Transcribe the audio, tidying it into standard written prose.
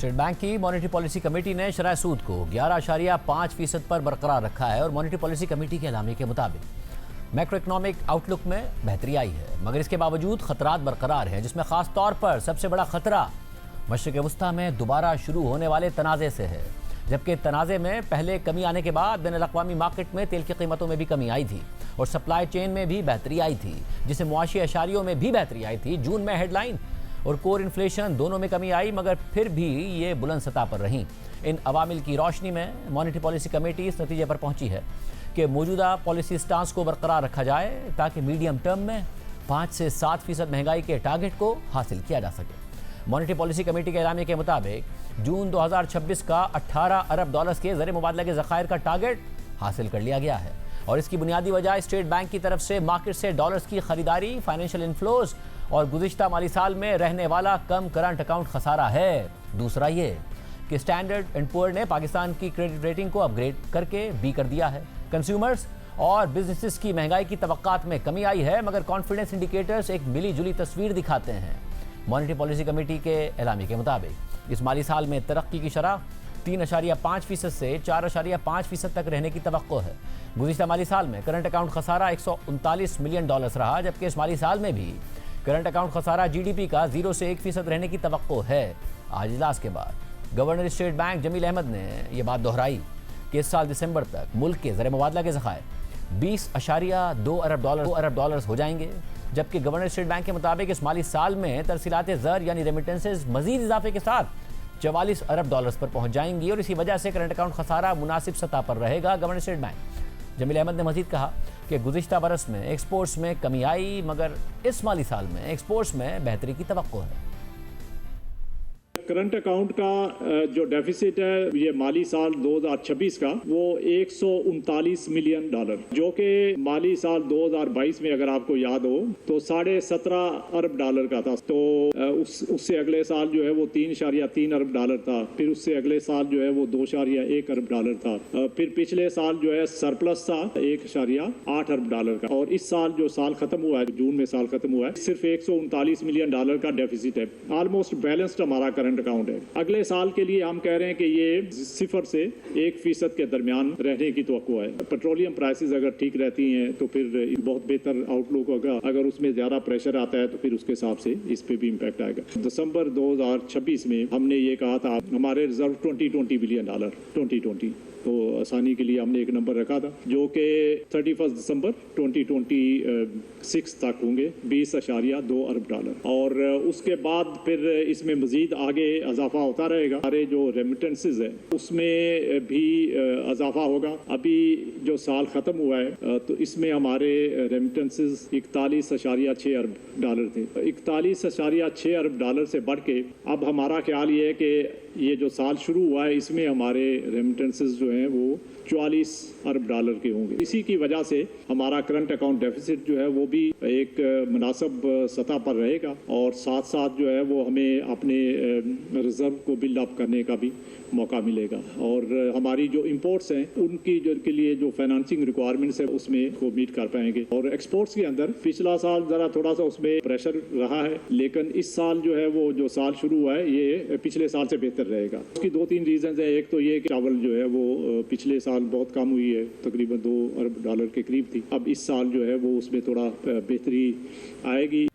State bank की monetary policy committee ने शरह सूद को 11.5% पर बरकरार रखा है और मॉनेटरी पॉलिसी कमेटी के एलामिये के मुताबिक मैक्रो इकनॉमिक आउटलुक में बेहतरी आई है, मगर इसके बावजूद खतरात बरकरार हैं, जिसमें खास तौर पर सबसे बड़ा खतरा मशरिक़ वस्ता में दोबारा शुरू होने वाले तनाज़े से है। जबकि तनाज़े में पहले कमी आने के बाद बैनुल-अक़वामी मार्केट में तेल की कीमतों में भी कमी आई थी और सप्लाई चेन में भी बेहतरी आई थी, जिससे मुआशी अशारियों में भी बेहतरी आई थी। जून में हेडलाइन और कोर इन्फ्लेशन दोनों में कमी आई, मगर फिर भी ये बुलंद सतह पर रहीं। इन अवामिल की रोशनी में मॉनेटरी पॉलिसी कमेटी इस नतीजे पर पहुंची है कि मौजूदा पॉलिसी स्टांस को बरकरार रखा जाए ताकि मीडियम टर्म में 5 से 7% महंगाई के टारगेट को हासिल किया जा सके। मॉनेटरी पॉलिसी कमेटी के एलामिये के मुताबिक जून 2026 का 18 अरब डॉलर्स के ज़र मुबादला के ज़खायर का टारगेट हासिल कर लिया गया है और इसकी बुनियादी वजह स्टेट बैंक की तरफ से मार्केट से डॉलर्स की खरीदारी, फाइनेंशियल इन्फ्लोज और गुज़िश्ता माली साल में रहने वाला कम करंट अकाउंट खसारा है। दूसरा ये कि स्टैंडर्ड एंड पुअर ने पाकिस्तान की क्रेडिट रेटिंग को अपग्रेड करके बी कर दिया है। कंज्यूमर्स और बिजनेसेस की महंगाई की तवक्कात में कमी आई है, मगर कॉन्फिडेंस इंडिकेटर्स एक मिली जुली तस्वीर दिखाते हैं। मॉनेटरी पॉलिसी कमेटी के एलामिये के मुताबिक इस माली साल में तरक्की की शरह 3.5% से 4.5% तक रहने की तवक्को है। गुज़िश्ता माली साल में करंट अकाउंट खसारा 139 मिलियन डॉलर्स रहा, जबकि इस माली साल में भी करंट अकाउंट खसारा GDP का 0 से 1% रहने की तवक्को है। आज इजलास के बाद governor state bank Jamil Ahmed ने यह बात दोहराई कि इस साल दिसंबर तक मुल्क के ज़र मुबादला के ज़खायर 20.2 अरब डॉलर्स हो जाएंगे, जबकि गवर्नर स्टेट बैंक के मुताबिक इस माली साल में तरसीलात ज़र यानी रेमिटेंसेज मजीद इजाफे के साथ 44 अरब डॉलर्स पर पहुंच जाएंगी और इसी वजह से करंट अकाउंट खसारा मुनासिब सतह पर रहेगा। Governor state bank Jamil Ahmed ने मजीद कहा कि गुज़िश्ता बरस में एक्सपोर्ट्स में कमी आई, मगर इस माली साल में एक्सपोर्ट्स में बेहतरी की तवक्को है। करंट अकाउंट का जो डेफिसिट है ये माली साल 2026 का वो 139 मिलियन डॉलर, जो कि माली साल 2022 में अगर आपको याद हो तो 17.5 अरब डॉलर का था। तो उससे अगले साल जो है वो 3.3 अरब डॉलर था, फिर उससे अगले साल जो है वो 2.1 अरब डॉलर था, फिर पिछले साल जो है सरप्लस था 1.8 अरब डॉलर का, और इस साल जो साल खत्म हुआ है, जून में साल खत्म हुआ है, सिर्फ 139 मिलियन डॉलर का डेफिसिट है। ऑलमोस्ट बैलेंस्ड हमारा करंट अकाउंट है। अगले साल के लिए हम कह रहे हैं कि ये 0 से 1% के दरमियान रहने की तवक्को है। पेट्रोलियम प्राइसेस अगर ठीक रहती हैं तो फिर बहुत बेहतर आउटलुक होगा, अगर उसमें ज्यादा प्रेशर आता है तो फिर उसके हिसाब से इस पे भी इम्पैक्ट आएगा। दिसंबर 2026 में हमने ये कहा था हमारे रिजर्व 20 बिलियन डॉलर 2020, तो आसानी के लिए हमने एक नंबर रखा था जो कि 31 दिसंबर 2026 तक होंगे 20.2 अरब डॉलर, और उसके बाद फिर इसमें मजीद आगे इजाफा होता रहेगा। हमारे जो रेमिटेंसेस है उसमें भी इजाफा होगा। अभी जो साल खत्म हुआ है तो इसमें हमारे रेमिटेंसेस 41.6 अरब डॉलर थे। 41.6 अरब डॉलर से बढ़ के अब हमारा ख्याल ये है कि ये जो साल शुरू हुआ है इसमें हमारे रेमिटेंसेस जो हैं वो 44 अरब डॉलर के होंगे। इसी की वजह से हमारा करंट अकाउंट डेफिसिट जो है वो भी एक मुनासिब सतह पर रहेगा, और साथ साथ जो है वो हमें अपने रिजर्व को बिल्ड अप करने का भी मौका मिलेगा, और हमारी जो इंपोर्ट्स हैं उनकी जो के लिए जो फाइनेंसिंग रिक्वायरमेंट्स है उसमें को मीट कर पाएंगे। और एक्सपोर्ट्स के अंदर पिछला साल जरा थोड़ा सा उसमें प्रेशर रहा है, लेकिन इस साल जो है वो जो साल शुरू हुआ है ये पिछले साल से बेहतर रहेगा। उसकी 2-3 रीजन है। एक तो ये कि चावल जो है वो पिछले साल बहुत कम हुई है, तकरीबन 2 अरब डॉलर के करीब थी। अब इस साल जो है वो उसमें थोड़ा बेहतरी आएगी।